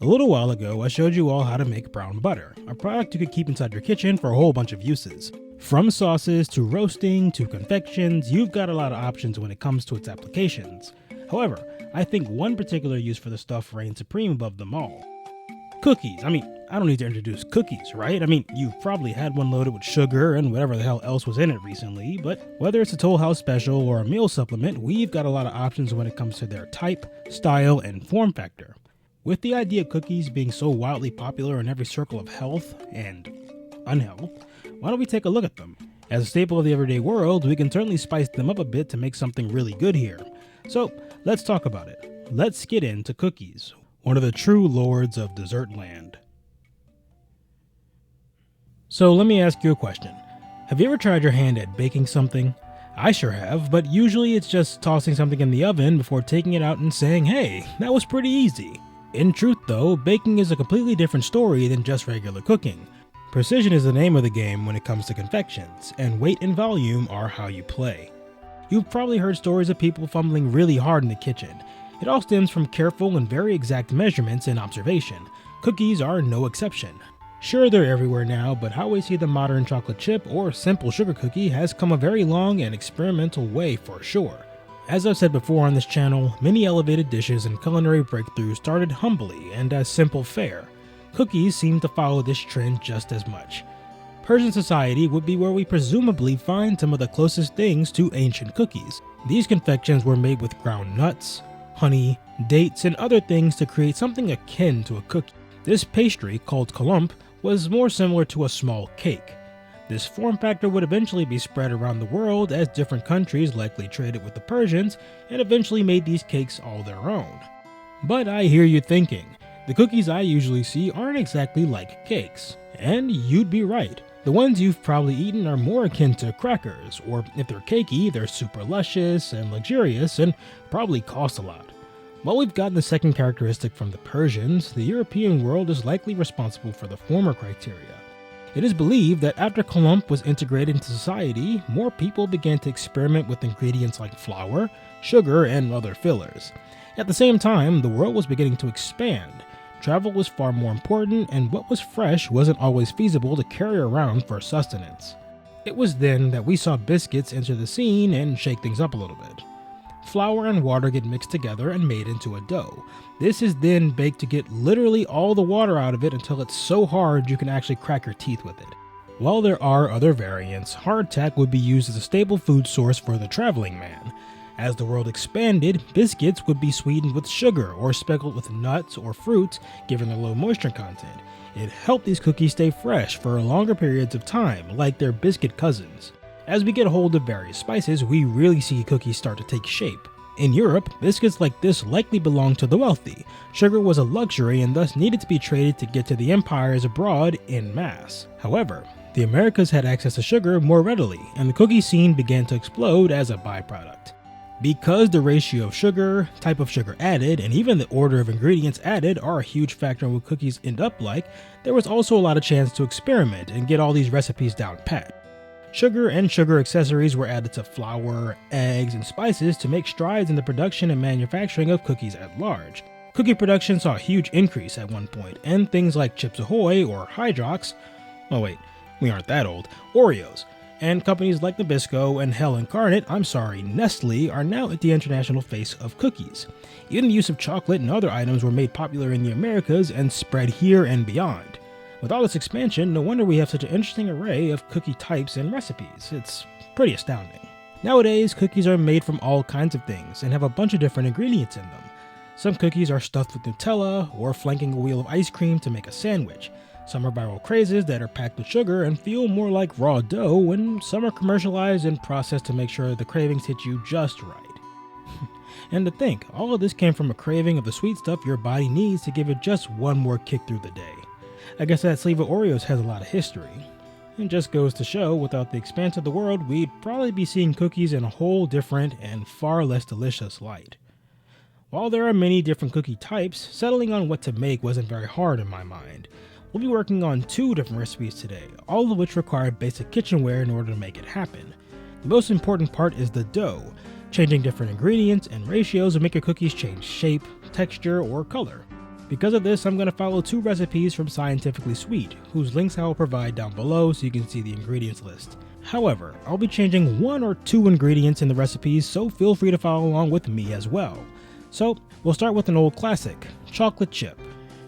A little while ago, I showed you all how to make brown butter, a product you could keep inside your kitchen for a whole bunch of uses. From sauces to roasting to confections, you've got a lot of options when it comes to its applications. However, I think one particular use for the stuff reigns supreme above them all. Cookies. I don't need to introduce cookies, right? You've probably had one loaded with sugar and whatever the hell else was in it recently, but whether it's a Toll House special or a meal supplement, we've got a lot of options when it comes to their type, style, and form factor. With the idea of cookies being so wildly popular in every circle of health and unhealth, why don't we take a look at them? As a staple of the everyday world, we can certainly spice them up a bit to make something really good here. So, let's talk about it. Let's get into cookies, one of the true lords of dessert land. So let me ask you a question. Have you ever tried your hand at baking something? I sure have, but usually it's just tossing something in the oven before taking it out and saying, hey, that was pretty easy. In truth though, baking is a completely different story than just regular cooking. Precision is the name of the game when it comes to confections, and weight and volume are how you play. You've probably heard stories of people fumbling really hard in the kitchen. It all stems from careful and very exact measurements and observation. Cookies are no exception. Sure, they're everywhere now, but how we see the modern chocolate chip or simple sugar cookie has come a very long and experimental way for sure. As I've said before on this channel, many elevated dishes and culinary breakthroughs started humbly and as simple fare. Cookies seem to follow this trend just as much. Persian society would be where we presumably find some of the closest things to ancient cookies. These confections were made with ground nuts, honey, dates, and other things to create something akin to a cookie. This pastry, called kalump, was more similar to a small cake. This form factor would eventually be spread around the world as different countries likely traded with the Persians and eventually made these cakes all their own. But I hear you thinking, the cookies I usually see aren't exactly like cakes. And you'd be right. The ones you've probably eaten are more akin to crackers, or if they're cakey, they're super luscious and luxurious and probably cost a lot. While we've gotten the second characteristic from the Persians, the European world is likely responsible for the former criteria. It is believed that after kalump was integrated into society, more people began to experiment with ingredients like flour, sugar, and other fillers. At the same time, the world was beginning to expand. Travel was far more important, and what was fresh wasn't always feasible to carry around for sustenance. It was then that we saw biscuits enter the scene and shake things up a little bit. Flour and water get mixed together and made into a dough. This is then baked to get literally all the water out of it until it's so hard you can actually crack your teeth with it. While there are other variants, hardtack would be used as a staple food source for the traveling man. As the world expanded, biscuits would be sweetened with sugar or speckled with nuts or fruits given their low moisture content. It helped these cookies stay fresh for longer periods of time, like their biscuit cousins. As we get a hold of various spices, we really see cookies start to take shape. In Europe, biscuits like this likely belonged to the wealthy. Sugar was a luxury and thus needed to be traded to get to the empires abroad en masse. However, the Americas had access to sugar more readily, and the cookie scene began to explode as a byproduct. Because the ratio of sugar, type of sugar added, and even the order of ingredients added are a huge factor in what cookies end up like, there was also a lot of chance to experiment and get all these recipes down pat. Sugar and sugar accessories were added to flour, eggs, and spices to make strides in the production and manufacturing of cookies at large. Cookie production saw a huge increase at one point, and things like Chips Ahoy or Hydrox, oh wait, we aren't that old, Oreos, and companies like Nabisco and Nestle are now at the international face of cookies. Even the use of chocolate and other items were made popular in the Americas and spread here and beyond. With all this expansion, no wonder we have such an interesting array of cookie types and recipes. It's pretty astounding. Nowadays, cookies are made from all kinds of things and have a bunch of different ingredients in them. Some cookies are stuffed with Nutella or flanking a wheel of ice cream to make a sandwich. Some are viral crazes that are packed with sugar and feel more like raw dough, and some are commercialized and processed to make sure the cravings hit you just right. And to think, all of this came from a craving of the sweet stuff your body needs to give it just one more kick through the day. I guess that sleeve of Oreos has a lot of history. It just goes to show, without the expanse of the world, we'd probably be seeing cookies in a whole different and far less delicious light. While there are many different cookie types, settling on what to make wasn't very hard in my mind. We'll be working on 2 different recipes today, all of which require basic kitchenware in order to make it happen. The most important part is the dough. Changing different ingredients and ratios will make your cookies change shape, texture, or color. Because of this, I'm going to follow 2 recipes from Scientifically Sweet, whose links I will provide down below so you can see the ingredients list. However, I'll be changing 1 or 2 ingredients in the recipes, so feel free to follow along with me as well. So, we'll start with an old classic, chocolate chip.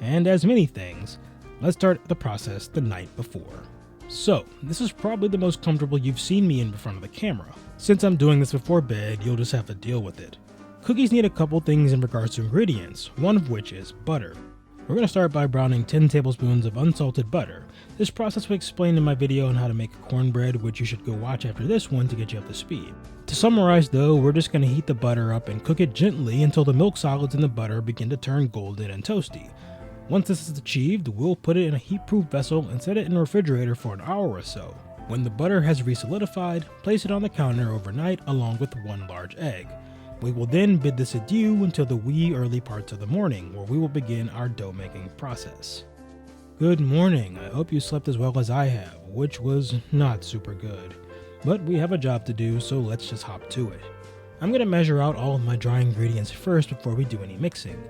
And as many things, let's start the process the night before. So, this is probably the most comfortable you've seen me in front of the camera. Since I'm doing this before bed, you'll just have to deal with it. Cookies need a couple things in regards to ingredients, one of which is butter. We're going to start by browning 10 tablespoons of unsalted butter. This process was explained in my video on how to make cornbread, which you should go watch after this one to get you up to speed. To summarize though, we're just going to heat the butter up and cook it gently until the milk solids in the butter begin to turn golden and toasty. Once this is achieved, we'll put it in a heat-proof vessel and set it in the refrigerator for an hour or so. When the butter has re-solidified, place it on the counter overnight along with 1 large egg. We will then bid this adieu until the wee early parts of the morning, where we will begin our dough making process. Good morning, I hope you slept as well as I have, which was not super good. But we have a job to do, so let's just hop to it. I'm going to measure out all of my dry ingredients first before we do any mixing.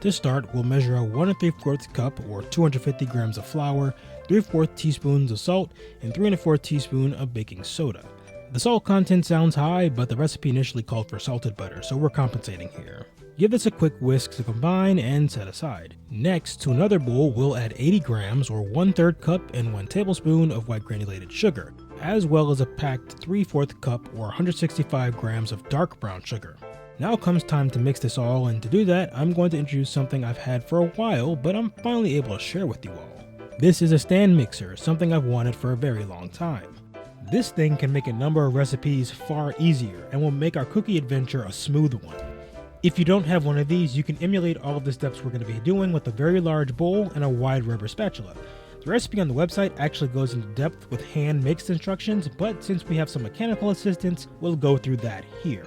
To start, we'll measure out 1 3/4 cup or 250 grams of flour, 3/4 teaspoons of salt, and 3 1/4 teaspoons of baking soda. The salt content sounds high, but the recipe initially called for salted butter, so we're compensating here. Give this a quick whisk to combine and set aside. Next, to another bowl, we'll add 80 grams or 1/3 cup and 1 tablespoon of white granulated sugar, as well as a packed 3/4 cup or 165 grams of dark brown sugar. Now comes time to mix this all, and to do that, I'm going to introduce something I've had for a while, but I'm finally able to share with you all. This is a stand mixer, something I've wanted for a very long time. This thing can make a number of recipes far easier and will make our cookie adventure a smooth one. If you don't have one of these, you can emulate all of the steps we're going to be doing with a very large bowl and a wide rubber spatula. The recipe on the website actually goes into depth with hand mixed instructions, but since we have some mechanical assistance, we'll go through that here.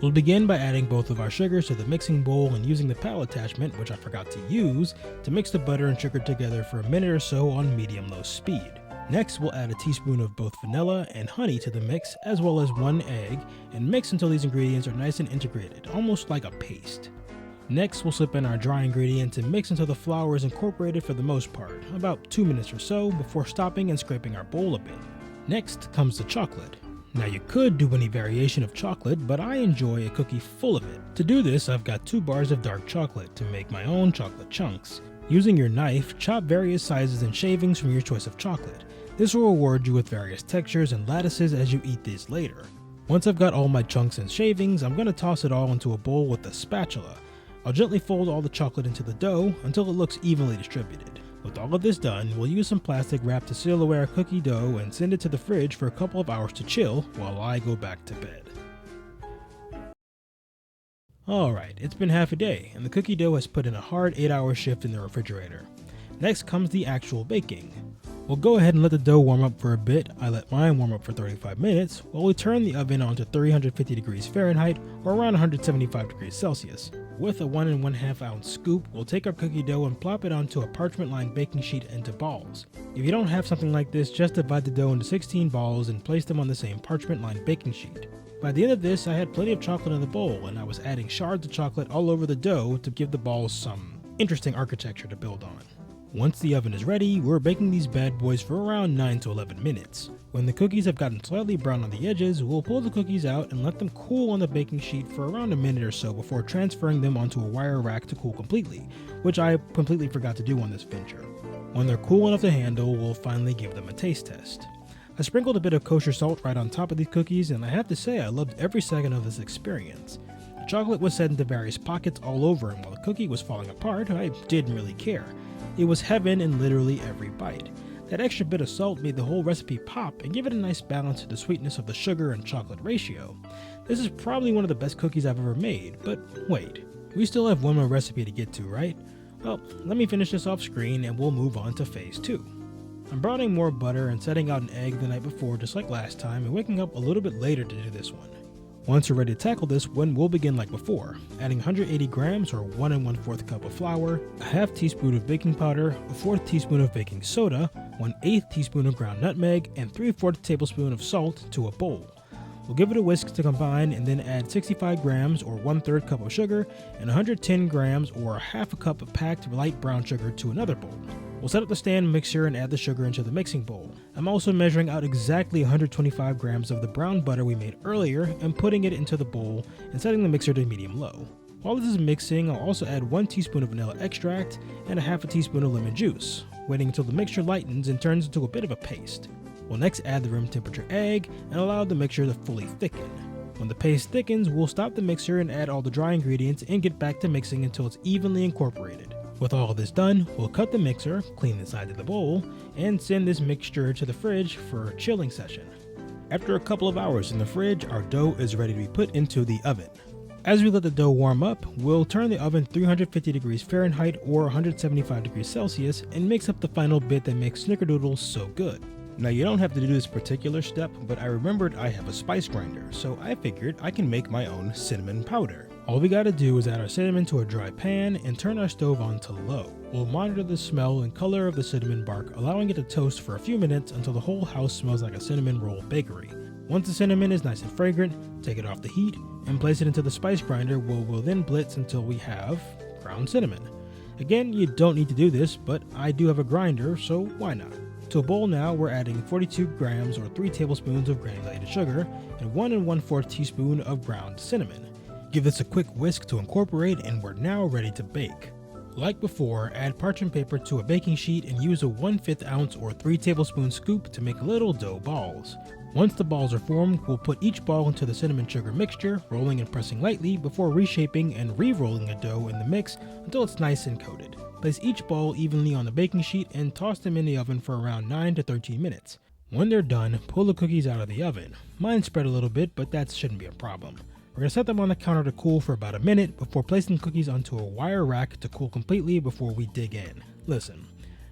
We'll begin by adding both of our sugars to the mixing bowl and using the paddle attachment, which I forgot to use, to mix the butter and sugar together for a minute or so on medium-low speed. Next, we'll add a teaspoon of both vanilla and honey to the mix, as well as 1 egg, and mix until these ingredients are nice and integrated, almost like a paste. Next, we'll slip in our dry ingredients and mix until the flour is incorporated for the most part, about 2 minutes or so, before stopping and scraping our bowl a bit. Next comes the chocolate. Now you could do any variation of chocolate, but I enjoy a cookie full of it. To do this, I've got 2 bars of dark chocolate to make my own chocolate chunks. Using your knife, chop various sizes and shavings from your choice of chocolate. This will reward you with various textures and lattices as you eat these later. Once I've got all my chunks and shavings, I'm going to toss it all into a bowl with a spatula. I'll gently fold all the chocolate into the dough until it looks evenly distributed. With all of this done, we'll use some plastic wrap to seal away our cookie dough and send it to the fridge for a couple of hours to chill while I go back to bed. Alright, it's been half a day, and the cookie dough has put in a hard 8-hour shift in the refrigerator. Next comes the actual baking. We'll go ahead and let the dough warm up for a bit. I let mine warm up for 35 minutes, while we turn the oven on to 350 degrees Fahrenheit or around 175 degrees Celsius. With a 1 1/2 ounce scoop, we'll take our cookie dough and plop it onto a parchment-lined baking sheet into balls. If you don't have something like this, just divide the dough into 16 balls and place them on the same parchment-lined baking sheet. By the end of this, I had plenty of chocolate in the bowl, and I was adding shards of chocolate all over the dough to give the balls some interesting architecture to build on. Once the oven is ready, we're baking these bad boys for around 9 to 11 minutes. When the cookies have gotten slightly brown on the edges, we'll pull the cookies out and let them cool on the baking sheet for around a minute or so before transferring them onto a wire rack to cool completely, which I completely forgot to do on this venture. When they're cool enough to handle, we'll finally give them a taste test. I sprinkled a bit of kosher salt right on top of these cookies, and I have to say I loved every second of this experience. The chocolate was set into various pockets all over, and while the cookie was falling apart, I didn't really care. It was heaven in literally every bite. That extra bit of salt made the whole recipe pop and give it a nice balance to the sweetness of the sugar and chocolate ratio. This is probably one of the best cookies I've ever made, but wait, we still have one more recipe to get to, right? Well, let me finish this off screen and we'll move on to phase 2. I'm browning more butter and setting out an egg the night before just like last time and waking up a little bit later to do this one. Once we're ready to tackle this one, we'll begin like before, adding 180 grams or 1 1/4 cup of flour, a half teaspoon of baking powder, a 1/4 teaspoon of baking soda, 1/8 teaspoon of ground nutmeg, and 3/4 tablespoon of salt to a bowl. We'll give it a whisk to combine and then add 65 grams or 1/3 cup of sugar and 110 grams or half a cup of packed light brown sugar to another bowl. We'll set up the stand mixer and add the sugar into the mixing bowl. I'm also measuring out exactly 125 grams of the brown butter we made earlier and putting it into the bowl and setting the mixer to medium-low. While this is mixing, I'll also add 1 teaspoon of vanilla extract and a half a teaspoon of lemon juice, waiting until the mixture lightens and turns into a bit of a paste. We'll next add the room temperature egg and allow the mixture to fully thicken. When the paste thickens, we'll stop the mixer and add all the dry ingredients and get back to mixing until it's evenly incorporated. With all of this done, we'll cut the mixer, clean the sides of the bowl, and send this mixture to the fridge for a chilling session. After a couple of hours in the fridge, our dough is ready to be put into the oven. As we let the dough warm up, we'll turn the oven 350 degrees Fahrenheit or 175 degrees Celsius and mix up the final bit that makes snickerdoodles so good. Now you don't have to do this particular step, but I remembered I have a spice grinder, so I figured I can make my own cinnamon powder. All we gotta do is add our cinnamon to a dry pan and turn our stove on to low. We'll monitor the smell and color of the cinnamon bark, allowing it to toast for a few minutes until the whole house smells like a cinnamon roll bakery. Once the cinnamon is nice and fragrant, take it off the heat and place it into the spice grinder where we'll then blitz until we have ground cinnamon. Again, you don't need to do this, but I do have a grinder, so why not? To a bowl now, we're adding 42 grams or 3 tablespoons of granulated sugar and 1 1/4 teaspoon of ground cinnamon. Give this a quick whisk to incorporate and we're now ready to bake. Like before, add parchment paper to a baking sheet and use a 1/5 ounce or 3 tablespoon scoop to make little dough balls. Once the balls are formed, we'll put each ball into the cinnamon sugar mixture, rolling and pressing lightly before reshaping and re-rolling the dough in the mix until it's nice and coated. Place each ball evenly on the baking sheet and toss them in the oven for around 9 to 13 minutes. When they're done, pull the cookies out of the oven. Mine spread a little bit, but that shouldn't be a problem. We're going to set them on the counter to cool for about a minute before placing cookies onto a wire rack to cool completely before we dig in. Listen,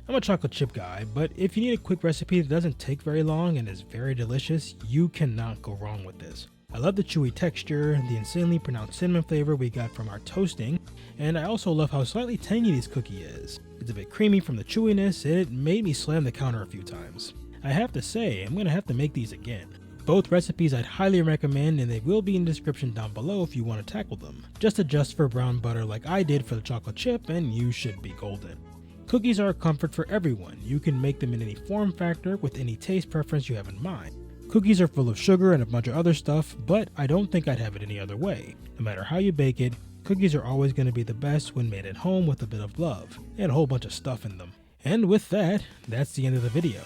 I'm a chocolate chip guy, but if you need a quick recipe that doesn't take very long and is very delicious, you cannot go wrong with this. I love the chewy texture, the insanely pronounced cinnamon flavor we got from our toasting, and I also love how slightly tangy this cookie is. It's a bit creamy from the chewiness, and it made me slam the counter a few times. I have to say, I'm going to have to make these again. Both recipes I'd highly recommend, and they will be in the description down below if you want to tackle them. Just adjust for brown butter like I did for the chocolate chip, and you should be golden. Cookies are a comfort for everyone. You can make them in any form factor with any taste preference you have in mind. Cookies are full of sugar and a bunch of other stuff, but I don't think I'd have it any other way. No matter how you bake it, cookies are always going to be the best when made at home with a bit of love and a whole bunch of stuff in them. And with that, that's the end of the video.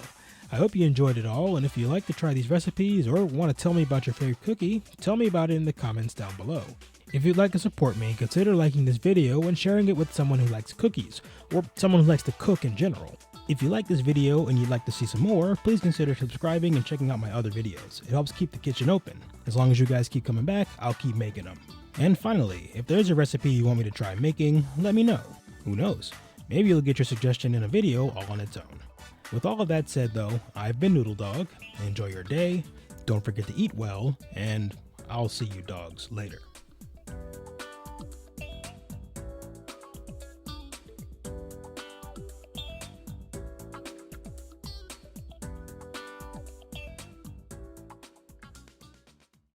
I hope you enjoyed it all, and if you like to try these recipes or want to tell me about your favorite cookie, tell me about it in the comments down below. If you'd like to support me, consider liking this video and sharing it with someone who likes cookies, or someone who likes to cook in general. If you like this video and you'd like to see some more, please consider subscribing and checking out my other videos. It helps keep the kitchen open. As long as you guys keep coming back, I'll keep making them. And finally, if there's a recipe you want me to try making, let me know. Who knows? Maybe you'll get your suggestion in a video all on its own. With all of that said though, I've been NoodleDog. Enjoy your day, don't forget to eat well, and I'll see you dogs later.